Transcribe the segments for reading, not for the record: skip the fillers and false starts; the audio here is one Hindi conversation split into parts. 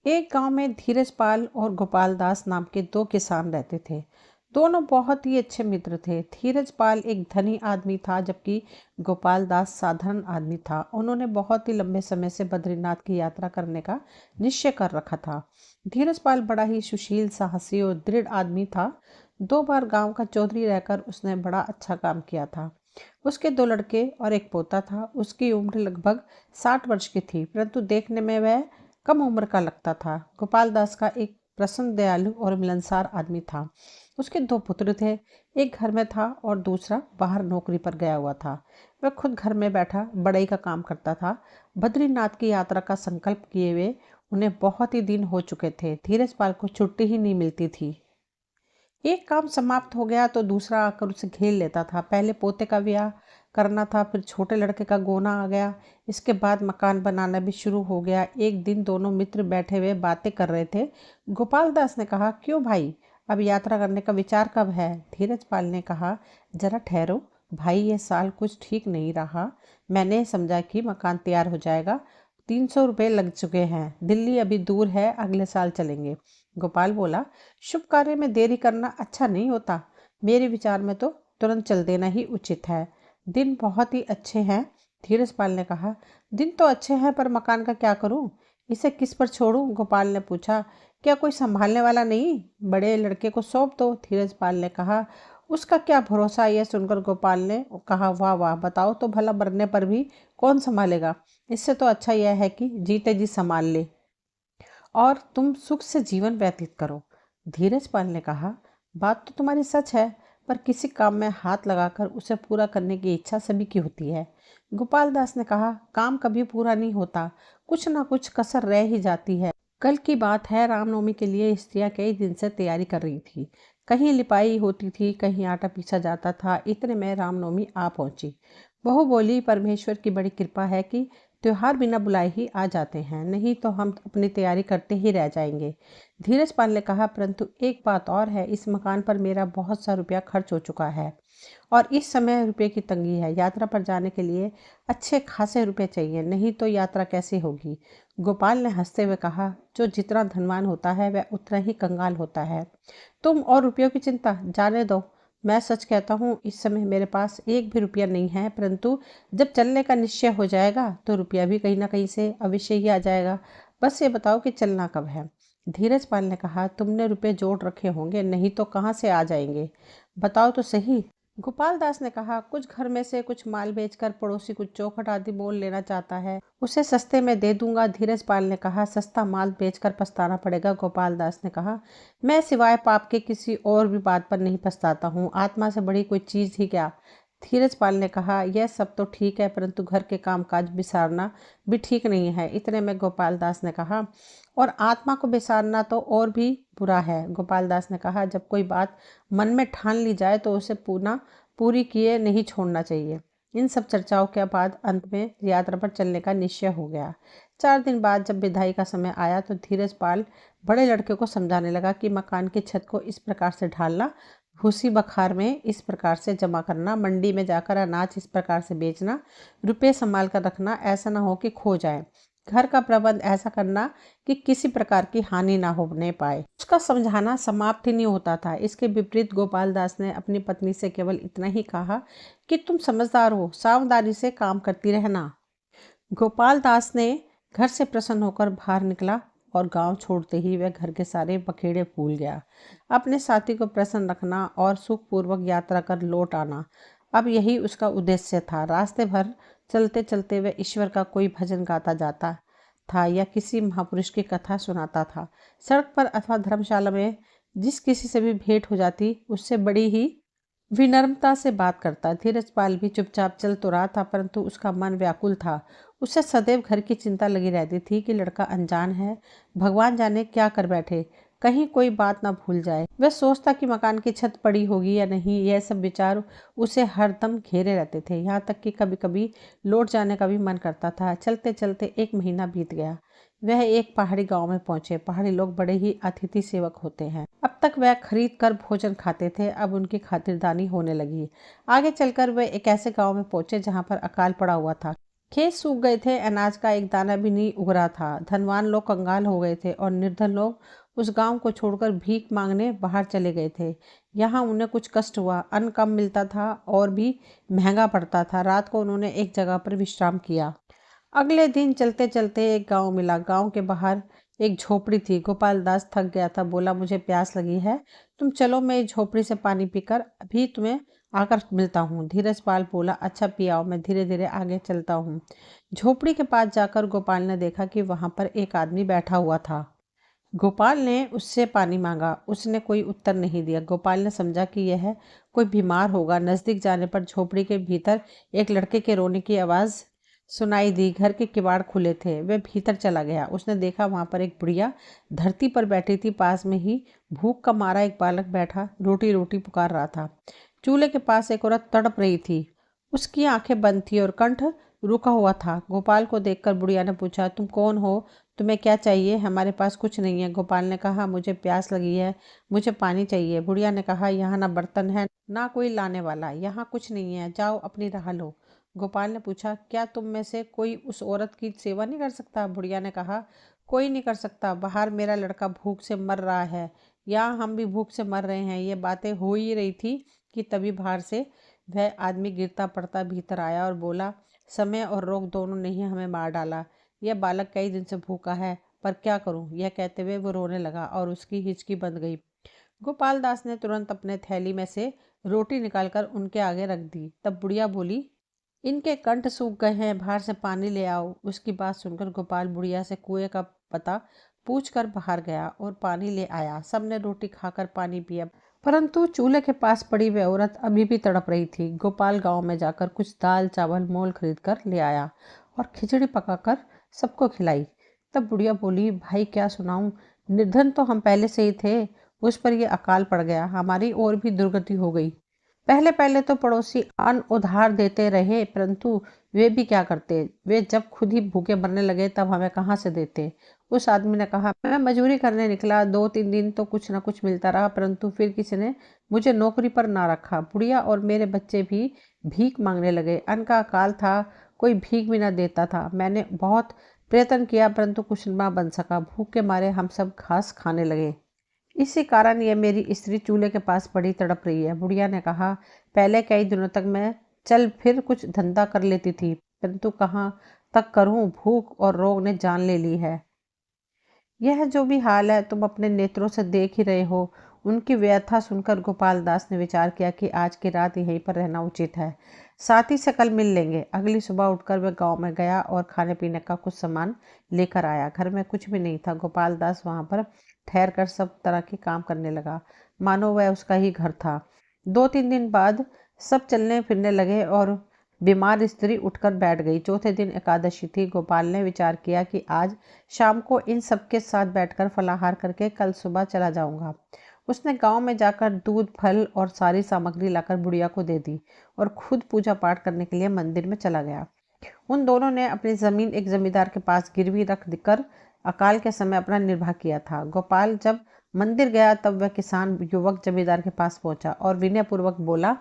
एक गांव में धीरज पाल और गोपाल दास नाम के दो किसान रहते थे। दोनों बहुत ही अच्छे मित्र थे। धीरज पाल एक धनी आदमी था, जबकि गोपाल दास साधारण आदमी था। उन्होंने बहुत ही लंबे समय से बद्रीनाथ की यात्रा करने का निश्चय कर रखा था। धीरज पाल बड़ा ही सुशील, साहसी और दृढ़ आदमी था। 2 बार गांव का चौधरी रहकर उसने बड़ा अच्छा काम किया था। उसके 2 लड़के और एक पोता था। उसकी उम्र लगभग 60 वर्ष की थी, परंतु देखने में वह कम उम्र का लगता था। गोपाल दास का एक प्रसन्न, दयालु और मिलनसार आदमी था। उसके 2 पुत्र थे। एक घर में था और दूसरा बाहर नौकरी पर गया हुआ था। वह खुद घर में बैठा बढ़ई का काम करता था। बद्रीनाथ की यात्रा का संकल्प किए हुए उन्हें बहुत ही दिन हो चुके थे। धीरज पाल को छुट्टी ही नहीं मिलती थी। एक काम समाप्त हो गया तो दूसरा आकर उसे घेर लेता था। पहले पोते का ब्याह करना था, फिर छोटे लड़के का गोना आ गया। इसके बाद मकान बनाना भी शुरू हो गया। एक दिन दोनों मित्र बैठे हुए बातें कर रहे थे। गोपाल दास ने कहा, क्यों भाई, अब यात्रा करने का विचार कब है? धीरज पाल ने कहा, जरा ठहरो भाई, ये साल कुछ ठीक नहीं रहा। मैंने समझा कि मकान तैयार हो जाएगा। 300 रुपये लग चुके हैं। दिल्ली अभी दूर है, अगले साल चलेंगे। गोपाल बोला, शुभ कार्य में देरी करना अच्छा नहीं होता। मेरे विचार में तो तुरंत चल देना ही उचित है। दिन बहुत ही अच्छे हैं। धीरज पाल ने कहा, दिन तो अच्छे हैं, पर मकान का क्या करूं? इसे किस पर छोड़ूं? गोपाल ने पूछा। क्या कोई संभालने वाला नहीं? बड़े लड़के को सौंप दो, धीरज पाल ने कहा। उसका क्या भरोसा? यह सुनकर गोपाल ने कहा, वाह वाह, बताओ तो भला, मरने पर भी कौन संभालेगा? इससे तो अच्छा यह है कि जीते जी संभाल ले और तुम सुख से जीवन व्यतीत करो। धीरज पाल ने कहा, बात तो तुम्हारी सच है, पर किसी काम में हाथ लगाकर उसे पूरा करने की इच्छा सभी की होती है। गोपाल दास ने कहा, काम कभी पूरा नहीं होता, कुछ ना कुछ कसर रह ही जाती है। कल की बात है, रामनवमी के लिए स्त्रियां कई दिन से तैयारी कर रही थी। कहीं लिपाई होती थी, कहीं आटा पीसा जाता था। इतने में रामनवमी आ पहुंची। बहू बोली, परमेश्वर की बड़ी कृपा है कि त्योहार बिना बुलाए ही आ जाते हैं, नहीं तो हम अपनी तैयारी करते ही रह जाएंगे। धीरज पाल ने कहा, परंतु एक बात और है, इस मकान पर मेरा बहुत सा रुपया खर्च हो चुका है और इस समय रुपये की तंगी है। यात्रा पर जाने के लिए अच्छे खासे रुपए चाहिए, नहीं तो यात्रा कैसे होगी? गोपाल ने हंसते हुए कहा, जो जितना धनवान होता है वह उतना ही कंगाल होता है। तुम और रुपयों की चिंता जाने दो। मैं सच कहता हूँ, इस समय मेरे पास एक भी रुपया नहीं है, परंतु जब चलने का निश्चय हो जाएगा तो रुपया भी कहीं ना कहीं से अवश्य ही आ जाएगा। बस ये बताओ कि चलना कब है? धीरज पाल ने कहा, तुमने रुपए जोड़ रखे होंगे, नहीं तो कहाँ से आ जाएंगे? बताओ तो सही। गोपाल दास ने कहा, कुछ घर में से कुछ माल बेचकर पड़ोसी कुछ चौखट आदि मोल लेना चाहता है, उसे सस्ते में दे दूंगा। धीरज पाल ने कहा, सस्ता माल बेचकर पछताना पड़ेगा। गोपाल दास ने कहा, मैं सिवाय पाप के किसी और भी बात पर नहीं पछताता हूँ। आत्मा से बड़ी कोई चीज ही क्या? धीरज पाल ने कहा, यह सब तो ठीक है, परंतु घर के काम काज बिसारना भी ठीक नहीं है। इतने में गोपाल दास ने कहा, और आत्मा को बिसारना तो और भी बुरा है। गोपाल दास ने कहा, जब कोई बात मन में ठान ली जाए तो उसे पूरी किए नहीं छोड़ना चाहिए। इन सब चर्चाओं के बाद अंत में यात्रा पर चलने का निश्चय हो गया। 4 दिन बाद जब विदाई का समय आया तो धीरज पाल बड़े लड़के को समझाने लगा कि मकान की छत को इस प्रकार से ढालना, भूसी बखार में इस प्रकार से जमा करना, मंडी में जाकर अनाज इस प्रकार से बेचना, रुपये संभाल कर रखना, ऐसा ना हो कि खो जाए। घर का प्रबंध ऐसा करना कि किसी प्रकार की हानि ना होने पाए। उसका समझाना समाप्त ही नहीं होता था। इसके विपरीत गोपाल दास ने अपनी पत्नी से केवल इतना ही कहा कि तुम समझदार हो, सावधानी से काम करती रहना। गोपाल दास ने घर से प्रसन्न होकर बाहर निकला और गांव छोड़ते ही वह घर के सारे बखेड़े भूल गया। अपने साथी को प्रसन्न रखना और सुखपूर्वक यात्रा कर लौट आना, अब यही उसका उद्देश्य था। रास्ते भर चलते चलते वह ईश्वर का कोई भजन गाता जाता था या किसी महापुरुष की कथा सुनाता था। सड़क पर अथवा धर्मशाला में जिस किसी से भी भेंट हो जाती, उससे बड़ी ही विनम्रता से बात करता। धीरज पाल भी चुपचाप चल तो रहा था, परंतु उसका मन व्याकुल था। उसे सदैव घर की चिंता लगी रहती थी कि लड़का अनजान है, भगवान जाने क्या कर बैठे, कहीं कोई बात ना भूल जाए। वह सोचता कि मकान की छत पड़ी होगी या नहीं। यह सब विचार उसे हरदम घेरे रहते थे, यहाँ तक कि कभी कभी लौट जाने का भी मन करता था। चलते चलते 1 महीना बीत गया। वह एक पहाड़ी गांव में पहुंचे। पहाड़ी लोग बड़े ही अतिथि सेवक होते हैं। अब तक वह खरीद कर भोजन खाते थे, अब उनकी खातिरदारी होने लगी। आगे चलकर वह एक ऐसे गांव में पहुंचे जहां पर अकाल पड़ा हुआ था। खेत सूख गए थे, अनाज का एक दाना भी नहीं उग रहा था। धनवान लोग कंगाल हो गए थे और निर्धन लोग उस गांव को छोड़कर भीख मांगने बाहर चले गए थे। यहाँ उन्हें कुछ कष्ट हुआ, अन्न कम मिलता था और भी महंगा पड़ता था। रात को उन्होंने एक जगह पर विश्राम किया। अगले दिन चलते चलते एक गांव मिला। गांव के बाहर एक झोपड़ी थी। गोपाल दास थक गया था, बोला मुझे प्यास लगी है, तुम चलो, मैं इस झोपड़ी से पानी पीकर अभी तुम्हें आकर मिलता हूँ। धीरज पाल बोला, अच्छा पियाओ, मैं धीरे धीरे आगे चलता हूँ। झोपड़ी के पास जाकर गोपाल ने देखा कि वहां पर एक आदमी बैठा हुआ था। गोपाल ने उससे पानी मांगा, उसने कोई उत्तर नहीं दिया। गोपाल ने समझा कि यह कोई बीमार होगा। नजदीक जाने पर झोपड़ी के भीतर एक लड़के के रोने की आवाज सुनाई दी। घर के किवाड़ खुले थे। वह भीतर चला गया। उसने देखा वहां पर एक बुढ़िया धरती पर बैठी थी। पास में ही भूख का मारा एक बालक बैठा रोटी रोटी पुकार रहा था। चूल्हे के पास एक औरत तड़प रही थी। उसकी आंखें बंद थी और कंठ रुका हुआ था। गोपाल को देखकर बुढ़िया ने पूछा, तुम कौन हो, तुम्हें क्या चाहिए? हमारे पास कुछ नहीं है। गोपाल ने कहा, मुझे प्यास लगी है, मुझे पानी चाहिए। बुढ़िया ने कहा, यहाँ ना बर्तन है ना कोई लाने वाला, यहाँ कुछ नहीं है, जाओ अपनी राह लो। गोपाल ने पूछा, क्या तुम में से कोई उस औरत की सेवा नहीं कर सकता? बुढ़िया ने कहा, कोई नहीं कर सकता, बाहर मेरा लड़का भूख से मर रहा है, यहाँ हम भी भूख से मर रहे हैं। ये बातें हो ही रही थी कि तभी बाहर से वह आदमी गिरता पड़ता भीतर आया और बोला, समय और रोग दोनों ने ही हमें मार डाला। यह बालक कई दिन से भूखा है, पर क्या करूं? यह कहते हुए वो रोने लगा और उसकी हिचकी बंद गई। गोपाल दास ने तुरंत अपने थैली में से रोटी निकालकर उनके आगे रख दी। तब बुढ़िया बोली, इनके कंठ सूख गए हैं, बाहर से पानी ले आओ। उसकी बात सुनकर गोपाल बुढ़िया से कुएं का पता पूछकर बाहर गया और पानी ले आया। सबने रोटी खाकर पानी पिया, परंतु चूल्हे के पास पड़ी वह औरत अभी भी तड़प रही थी। गोपाल गांव में जाकर कुछ दाल चावल मोल खरीद कर ले आया और खिचड़ी पकाकर सबको खिलाई। तब बुढ़िया बोली, भाई क्या सुनाऊं, निर्धन तो हम पहले से ही थे, उस पर यह अकाल पड़ गया, हमारी और भी दुर्गति हो गई। पहले पहले तो पड़ोसी अन्न उधार देते रहे, परंतु वे भी क्या करते, वे जब खुद ही भूखे मरने लगे तब हमें कहाँ से देते। उस आदमी ने कहा, मैं मजूरी करने निकला, 2-3 दिन तो कुछ न कुछ मिलता रहा, परंतु फिर किसी ने मुझे नौकरी पर ना रखा। बुढ़िया और मेरे बच्चे भी भीख मांगने लगे। अन्न का अकाल था, कोई भीख भी ना देता था। मैंने बहुत प्रयत्न किया, परंतु कुछ ना बन सका। भूख के मारे हम सब घास खाने लगे। इसी कारण यह मेरी स्त्री चूल्हे के पास पड़ी तड़प रही है। बुढ़िया ने कहा, पहले कई दिनों तक मैं चल फिर कुछ धंधा कर लेती थी, परंतु कहाँ तक करूं, भूख और रोग ने जान ले ली है। यह जो भी हाल है तुम अपने नेत्रों से देख ही रहे हो। उनकी व्यथा सुनकर गोपाल दास ने विचार किया कि आज की रात यहीं पर रहना उचित है, साथ ही से कल मिल लेंगे। अगली सुबह उठकर वह गांव में गया और खाने पीने का कुछ सामान लेकर आया। घर में कुछ भी नहीं था। गोपाल दास वहां पर ठहर कर सब तरह के काम करने लगा, मानो वह उसका ही घर था। 2-3 दिन बाद सब चलने फिरने लगे और बीमार स्त्री उठकर बैठ गई। चौथे दिन एकादशी थी। गोपाल ने विचार किया कि आज शाम को इन सबके साथ बैठकर फलाहार करके कल सुबह चला जाऊंगा। उसने गांव में जाकर दूध फल और सारी सामग्री लाकर बुढ़िया को दे दी और खुद पूजा पाठ करने के लिए मंदिर में चला गया। उन दोनों ने अपनी जमीन एक जमींदार के पास गिरवी रख कर अकाल के समय अपना निर्वाह किया था। गोपाल जब मंदिर गया तब वह किसान युवक जमींदार के पास पहुंचा और विनय पूर्वक बोला,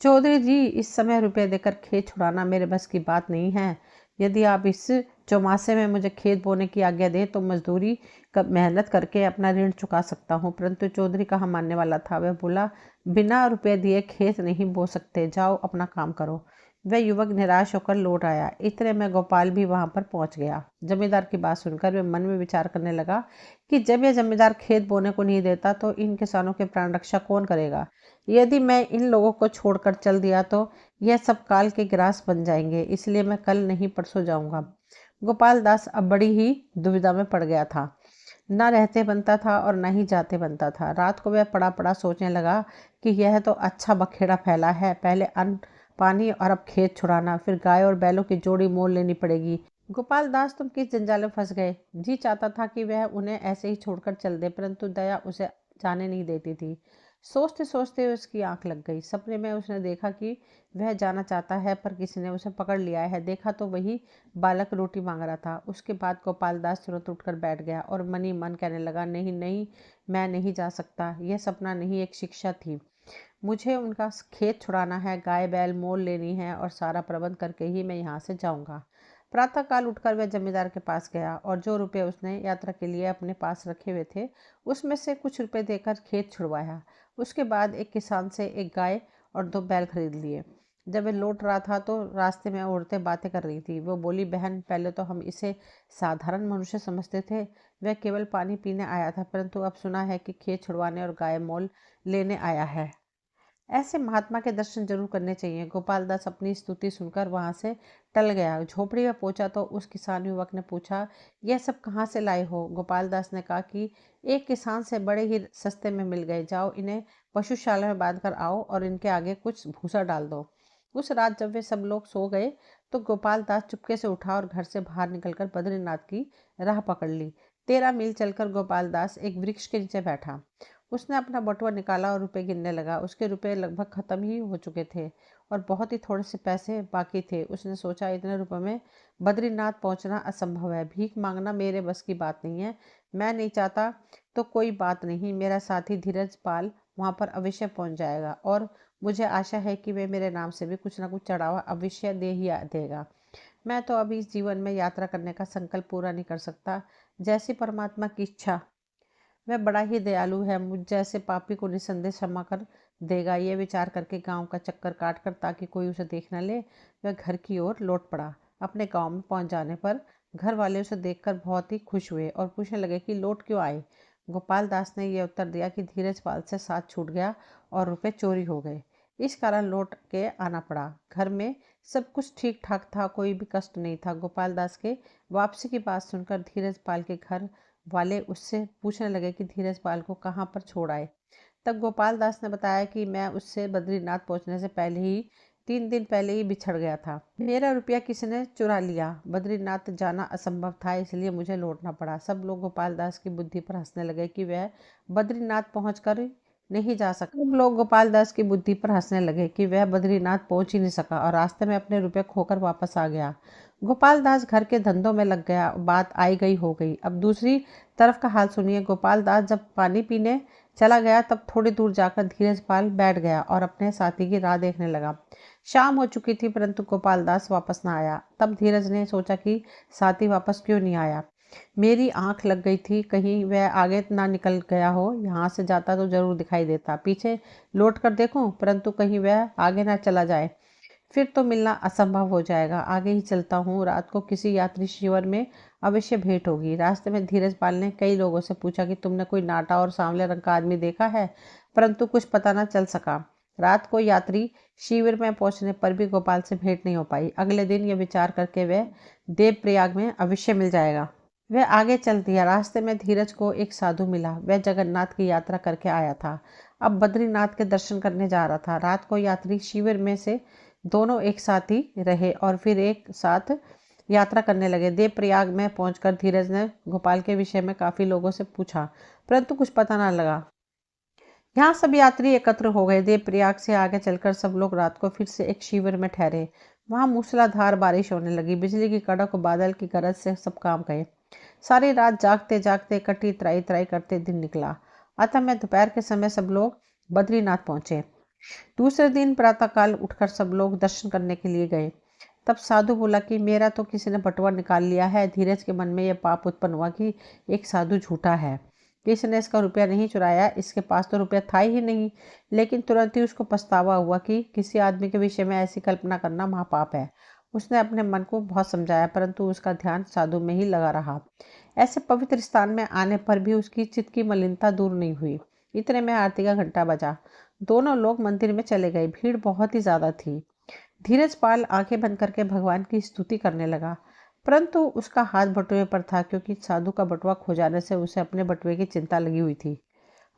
चौधरी जी, इस समय रुपये देकर खेत छुड़ाना मेरे बस की बात नहीं है। यदि आप इस चौमासे में मुझे खेत बोने की आज्ञा दें तो मजदूरी मेहनत करके अपना ऋण चुका सकता हूँ। परंतु चौधरी कहाँ मानने वाला था। वह बोला, बिना रुपये दिए खेत नहीं बो सकते, जाओ अपना काम करो। वह युवक निराश होकर लौट आया। इतने में गोपाल भी वहां पर पहुंच गया। जमींदार की बात सुनकर वह मन में विचार करने लगा कि जब यह जमींदार खेत बोने को नहीं देता तो इन किसानों की प्राण रक्षा कौन करेगा। यदि मैं इन लोगों को छोड़कर चल दिया तो यह सब काल के ग्रास बन जाएंगे, इसलिए मैं कल नहीं परसों जाऊंगा। गोपाल दास अब बड़ी ही दुविधा में पड़ गया था। न रहते बनता था और न ही जाते बनता था। रात को वह पड़ा पड़ा सोचने लगा कि यह तो अच्छा बखेड़ा फैला है, पहले अन्न पानी और अब खेत छुड़ाना, फिर गाय और बैलों की जोड़ी मोल लेनी पड़ेगी। गोपाल दास तुम किस जंजाल में फंस गए। जी चाहता था कि वह उन्हें ऐसे ही छोड़कर चल दे, परंतु दया उसे जाने नहीं देती थी। सोचते सोचते उसकी आंख लग गई। सपने में उसने देखा कि वह जाना चाहता है, पर किसी ने उसे पकड़ लिया है। देखा तो वही बालक रोटी मांग रहा था। उसके बाद गोपाल दास तुरंत उठकर बैठ गया और मन ही मन कहने लगा, नहीं नहीं, मैं नहीं जा सकता। यह सपना नहीं, एक शिक्षा थी। मुझे उनका खेत छुड़ाना है, गाय बैल मोल लेनी है और सारा प्रबंध करके ही मैं यहाँ से जाऊँगा। प्रातःकाल उठकर वह जमींदार के पास गया और जो रुपए उसने यात्रा के लिए अपने पास रखे हुए थे उसमें से कुछ रुपए देकर खेत छुड़वाया। उसके बाद एक किसान से एक गाय और 2 बैल खरीद लिए। जब वह लौट रहा था तो रास्ते में औरतें बातें कर रही थी। वो बोली, बहन, पहले तो हम इसे साधारण मनुष्य समझते थे। वह केवल पानी पीने आया था, परंतु अब सुना है कि खेत छुड़वाने और गाय मोल लेने आया है। ऐसे महात्मा के दर्शन जरूर करने चाहिए। गोपाल दास अपनी स्तुति सुनकर वहां से टल गया। झोपड़ी में पहुंचा तो उस किसान युवक ने पूछा, यह सब कहाँ से लाए हो? गोपाल दास ने कहा कि एक किसान से बड़े ही सस्ते में मिल गए। जाओ, इन्हें पशुशाला में बांध कर आओ और इनके आगे कुछ भूसा डाल दो। उस रात जब वे सब लोग सो गए तो गोपाल दास चुपके से उठा और घर से बाहर निकलकर बद्रीनाथ की राह पकड़ ली। 13 मील चलकर गोपाल दास एक वृक्ष के नीचे बैठा। उसने अपना बटुआ निकाला और रुपए गिनने लगा। उसके रुपए लगभग खत्म ही हो चुके थे और बहुत ही थोड़े से पैसे बाकी थे। उसने सोचा, इतने रुपए में बद्रीनाथ पहुंचना असंभव है। भीख मांगना मेरे बस की बात नहीं है। मैं नहीं चाहता तो कोई बात नहीं, मेरा साथी धीरज पाल वहां पर अवश्य पहुंच जाएगा और मुझे आशा है कि वे मेरे नाम से भी कुछ ना कुछ चढ़ावा अवश्य दे ही देगा। मैं तो अभी इस जीवन में यात्रा करने का संकल्प पूरा नहीं कर सकता। जैसी परमात्मा की इच्छा। वह बड़ा ही दयालु है, मुझ जैसे पापी को निसंदेह क्षमा कर देगा। ये विचार करके गांव का चक्कर काटकर ताकि कोई उसे देख न ले, वह घर की ओर लौट पड़ा। अपने गांव में पहुंच जाने पर घर वाले उसे देखकर बहुत ही खुश हुए और पूछने लगे कि लौट क्यों आए। गोपाल दास ने यह उत्तर दिया कि धीरज पाल से साथ छूट गया और रुपए चोरी हो गए, इस कारण लौट के आना पड़ा। घर में सब कुछ ठीक ठाक था, कोई भी कष्ट नहीं था। गोपाल दास के वापसी की बात सुनकर धीरज पाल के घर वाले उससे पूछने लगे कि धीरज पाल को कहाँ पर छोड़ आए। तब गोपाल दास ने बताया कि मैं उससे बद्रीनाथ पहुंचने से पहले ही 3 दिन पहले ही बिछड़ गया था। मेरा रुपया किसी ने चुरा लिया। बद्रीनाथ जाना असंभव था, इसलिए मुझे लौटना पड़ा। सब लोग गोपाल दास की बुद्धि पर हंसने लगे कि वह बद्रीनाथ पहुंचकर नहीं जा सका। सब लोग गोपाल दास की बुद्धि पर हंसने लगे कि वह बद्रीनाथ पहुंच ही नहीं सका और रास्ते में अपने रुपए खोकर वापस आ गया। गोपाल दास घर के धंधों में लग गया। बात आई गई हो गई। अब दूसरी तरफ का हाल सुनिए। गोपाल दास जब पानी पीने चला गया तब थोड़ी दूर जाकर धीरज पाल बैठ गया और अपने साथी की राह देखने लगा। शाम हो चुकी थी परंतु गोपाल दास वापस ना आया। तब धीरज ने सोचा कि साथी वापस क्यों नहीं आया। मेरी आंख लग गई थी, कहीं वह आगे ना निकल गया हो। यहाँ से जाता तो जरूर दिखाई देता। पीछे लौट कर देखूं, परंतु कहीं वह आगे ना चला जाए, फिर तो मिलना असंभव हो जाएगा। आगे ही चलता हूँ, रात को किसी यात्री शिविर में अवश्य भेंट होगी। रास्ते में धीरज पाल ने कई लोगों से पूछा कि तुमने कोई नाटा और सांवले रंग का आदमी देखा है, परंतु कुछ पता न चल सका। रात को यात्री शिविर में पहुंचने पर भी गोपाल से भेंट नहीं हो पाई। अगले दिन यह विचार करके वह देवप्रयाग में अवश्य मिल जाएगा। वह आगे चल दिया। रास्ते में धीरज को एक साधु मिला। वह जगन्नाथ की यात्रा करके आया था, अब बद्रीनाथ के दर्शन करने जा रहा था। रात को यात्री शिविर में से दोनों एक साथ ही रहे और फिर एक साथ यात्रा करने लगे। देवप्रयाग में पहुंचकर धीरज ने गोपाल के विषय में काफी लोगों से पूछा, परंतु कुछ पता न लगा। यहाँ सब यात्री एकत्र हो गए। देवप्रयाग से आगे चलकर सब लोग रात को फिर से एक शिविर में ठहरे। वहां मूसलाधार बारिश होने लगी। बिजली की कड़क और बादल की गरज से सब काम गए। सारी रात जागते जागते कटी त्राई त्राई करते दिन निकला। अतः मैं दोपहर के समय सब लोग बद्रीनाथ पहुंचे। दूसरे दिन प्रातःकाल उठकर सब लोग दर्शन करने के लिए गए। तब साधु बोला कि मेरा तो किसी ने बटुआ निकाल लिया है। धीरज के मन में यह पाप उत्पन्न हुआ कि एक साधु झूठा है, किसी ने इसका रुपया नहीं चुराया, इसके पास तो रुपया था ही नहीं। लेकिन तुरंत ही उसको पछतावा हुआ कि किसी आदमी के विषय में ऐसी कल्पना करना महापाप है। उसने अपने मन को बहुत समझाया, परंतु उसका ध्यान साधु में ही लगा रहा। ऐसे पवित्र स्थान में आने पर भी उसकी चित्त की मलिनता दूर नहीं हुई। इतने में आरती का घंटा बजा। दोनों लोग मंदिर में चले गए। भीड़ बहुत ही ज्यादा थी। धीरज पाल आंखें बंद करके भगवान की स्तुति करने लगा, परंतु उसका हाथ बटुए पर था, क्योंकि साधु का बटुआ खो जाने से उसे अपने बटुए की चिंता लगी हुई थी।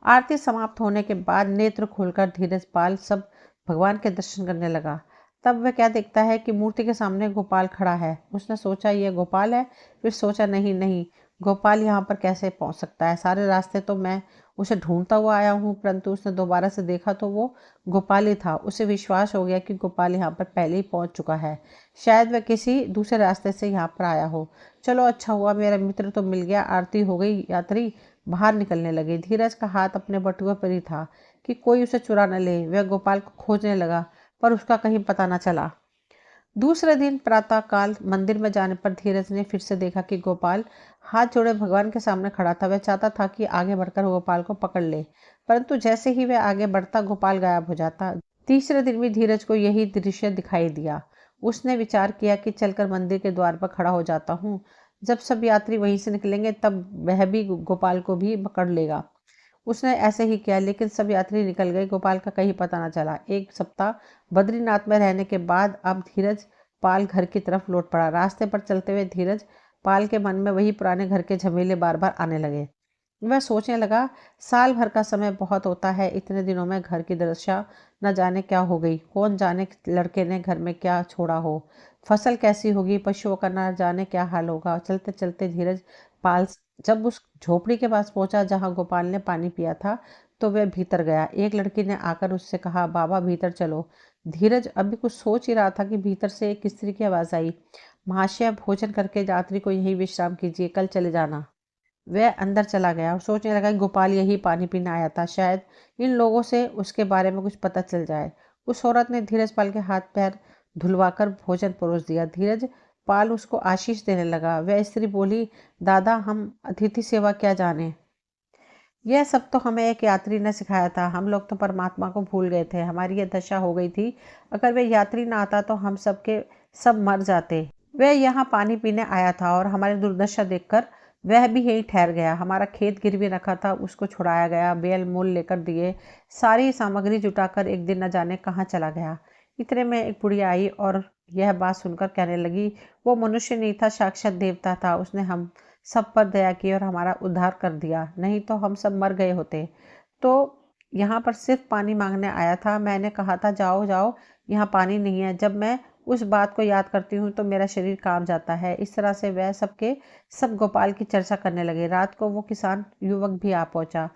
आरती समाप्त होने के बाद नेत्र खोलकर धीरज पाल सब भगवान के दर्शन करने लगा। तब वह क्या देखता है कि मूर्ति के सामने गोपाल खड़ा है। उसने सोचा यह गोपाल है, फिर सोचा नहीं नहीं, गोपाल यहाँ पर कैसे पहुंच सकता है। सारे रास्ते तो मैं उसे ढूंढता हुआ आया हूँ, परंतु उसने दोबारा से देखा तो वो गोपाल ही था। उसे विश्वास हो गया कि गोपाल यहाँ पर पहले ही पहुंच चुका है। शायद वह किसी दूसरे रास्ते से यहाँ पर आया हो। चलो अच्छा हुआ, मेरा मित्र तो मिल गया। आरती हो गई, यात्री बाहर निकलने लगे। धीरज का हाथ अपने बटुए पर ही था कि कोई उसे चुरा न ले। वह गोपाल को खोजने लगा पर उसका कहीं पता न चला। दूसरे दिन प्रातःकाल मंदिर में जाने पर धीरज ने फिर से देखा कि गोपाल हाथ जोड़े भगवान के सामने खड़ा था। वह चाहता था कि आगे बढ़कर गोपाल को पकड़ ले, परंतु जैसे ही वह आगे बढ़ता गोपाल गायब हो जाता। तीसरे दिन भी धीरज को यही दृश्य दिखाई दिया। उसने विचार किया कि चलकर मंदिर के द्वार पर खड़ा हो जाता हूँ। जब सब यात्री वहीं से निकलेंगे तब वह भी गोपाल को भी पकड़ लेगा। उसने ऐसे ही किया, लेकिन सब यात्री निकल गए। गोपाल का कहीं पता न चला। एक सप्ताह बद्रीनाथ में रहने के बाद अब धीरज पाल घर की तरफ लौट पड़ा। रास्ते पर चलते हुए धीरज पाल के मन में वही पुराने घर के झमेले बार बार आने लगे। वह सोचने लगा, साल भर का समय बहुत होता है, इतने दिनों में घर की दशा न जाने क्या हो गई। कौन जाने लड़के ने घर में क्या छोड़ा हो, फसल कैसी होगी, पशुओं का न जाने क्या हाल होगा। चलते चलते धीरज पाल जब उस झोपड़ी के पास पहुंचा जहां गोपाल ने पानी पिया था तो वह भीतर गया। एक लड़की ने आकर उससे कहा, बाबा भीतर चलो। धीरज अभी कुछ सोच ही रहा था कि भीतर से एक स्त्री की आवाज आई, महाशय भोजन करके यात्री को यही विश्राम कीजिए, कल चले जाना। वह अंदर चला गया और सोचने लगा कि गोपाल यही पानी पीने आया था, शायद इन लोगों से उसके बारे में कुछ पता चल जाए। उस औरत ने धीरज पाल के हाथ पैर धुलवाकर भोजन परोस दिया। धीरज पाल उसको आशीष देने लगा। वह स्त्री बोली, दादा हम अतिथि सेवा क्या जाने, यह सब तो हमें एक यात्री ने सिखाया था। हम लोग तो परमात्मा को भूल गए थे, हमारी यह दशा हो गई थी। अगर वह यात्री ना आता तो हम सबके सब मर जाते। वह यहाँ पानी पीने आया था और हमारी दुर्दशा देखकर वह भी यहीं ठहर गया। हमारा खेत गिरवी रखा था, उसको छुड़ाया गया, बैल मोल लेकर दिए, सारी सामग्री जुटाकर एक दिन न जाने कहाँ चला गया। इतने में एक बुढ़िया आई और यह बात सुनकर कहने लगी, वो मनुष्य नहीं था, साक्षात देवता था। उसने हम सब पर दया की और हमारा उद्धार कर दिया, नहीं तो हम सब मर गए होते। तो यहाँ पर सिर्फ पानी मांगने आया था। मैंने कहा था जाओ जाओ, यहाँ पानी नहीं है। जब मैं उस बात को याद करती हूँ तो मेरा शरीर कांप जाता है। इस तरह से वह सबके सब गोपाल की चर्चा करने लगे। रात को वो किसान युवक भी आ पहुंचा।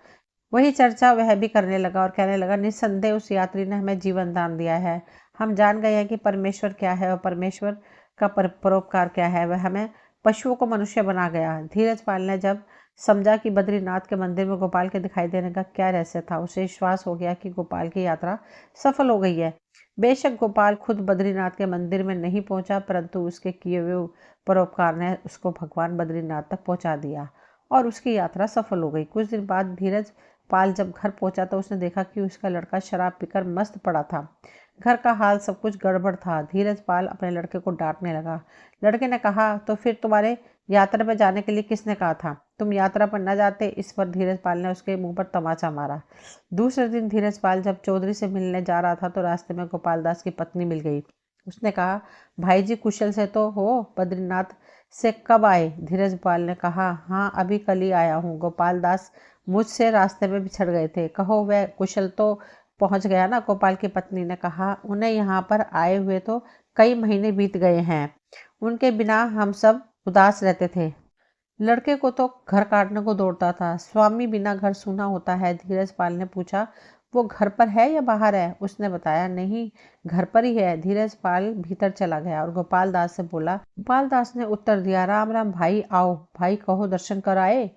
वही चर्चा वह भी करने लगा और कहने लगा, निस्संदेह उस यात्री ने हमें जीवन दान दिया है। हम जान गए हैं कि परमेश्वर क्या है और परमेश्वर का परोपकार क्या है। वह हमें पशुओं को मनुष्य बना गया। धीरज पाल ने जब समझा कि बद्रीनाथ के मंदिर में गोपाल के दिखाई देने का क्या रहस्य था, उसे विश्वास हो गया कि गोपाल की यात्रा सफल हो गई है। बेशक गोपाल खुद बद्रीनाथ के मंदिर में नहीं पहुंचा, परंतु उसके किए हुए परोपकार ने उसको भगवान बद्रीनाथ तक पहुंचा दिया और उसकी यात्रा सफल हो गई। कुछ दिन बाद धीरज पाल जब घर पहुंचा तो उसने देखा कि उसका लड़का शराब पीकर मस्त पड़ा था। घर का हाल सब कुछ गड़बड़ था। धीरज पाल अपने लड़के को डांटने लगा। लड़के ने कहा, तो फिर तुम्हारे यात्रा पर जाने के लिए किसने कहा था, तुम यात्रा पर न जाते। इस पर धीरज पाल ने उसके मुंह पर तमाचा मारा। दूसरे दिन धीरज पाल जब चौधरी से मिलने जा रहा था तो रास्ते में गोपाल दास की पत्नी मिल गई। उसने कहा, भाई जी कुशल से तो हो, बद्रीनाथ से कब आए। धीरज पाल ने कहा, हाँ अभी कल ही आया हूँ। गोपाल दास मुझसे रास्ते में बिछड़ गए थे, कहो वह कुशल तो पहुंच गया ना। गोपाल की पत्नी ने कहा, उन्हें यहाँ पर आए हुए तो कई महीने बीत गए हैं, उनके बिना हम सब उदास रहते थे। लड़के को तो घर काटने को दौड़ता था। स्वामी बिना घर सूना होता है। धीरज पाल ने पूछा, वो घर पर है या बाहर है। उसने बताया, नहीं घर पर ही है। धीरज पाल भीतर चला गया और गोपाल दास से बोला। गोपाल दास ने उत्तर दिया, राम राम भाई, आओ। भाई कहो, दर्शन कर आए।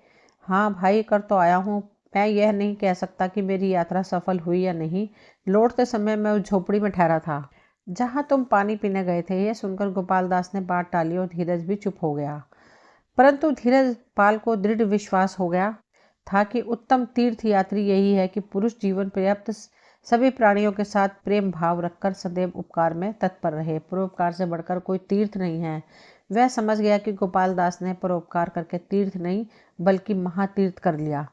हाँ भाई कर तो आया हूँ। मैं यह नहीं कह सकता कि मेरी यात्रा सफल हुई या नहीं। लौटते समय मैं उस झोपड़ी में ठहरा था जहाँ तुम पानी पीने गए थे। यह सुनकर गोपाल दास ने बात टाली और धीरज भी चुप हो गया। परंतु धीरज पाल को दृढ़ विश्वास हो गया था कि उत्तम तीर्थ यात्री यही है कि पुरुष जीवन पर्याप्त सभी प्राणियों के साथ प्रेम भाव रखकर सदैव उपकार में तत्पर रहे। परोपकार से बढ़कर कोई तीर्थ नहीं है। वह समझ गया कि गोपाल दास ने परोपकार करके तीर्थ नहीं बल्कि महातीर्थ कर लिया।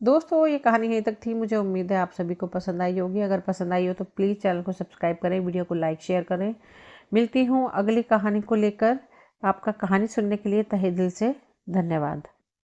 दोस्तों ये कहानी यहीं तक थी। मुझे उम्मीद है आप सभी को पसंद आई होगी। अगर पसंद आई हो तो प्लीज़ चैनल को सब्सक्राइब करें, वीडियो को लाइक शेयर करें। मिलती हूँ अगली कहानी को लेकर। आपका कहानी सुनने के लिए तहे दिल से धन्यवाद।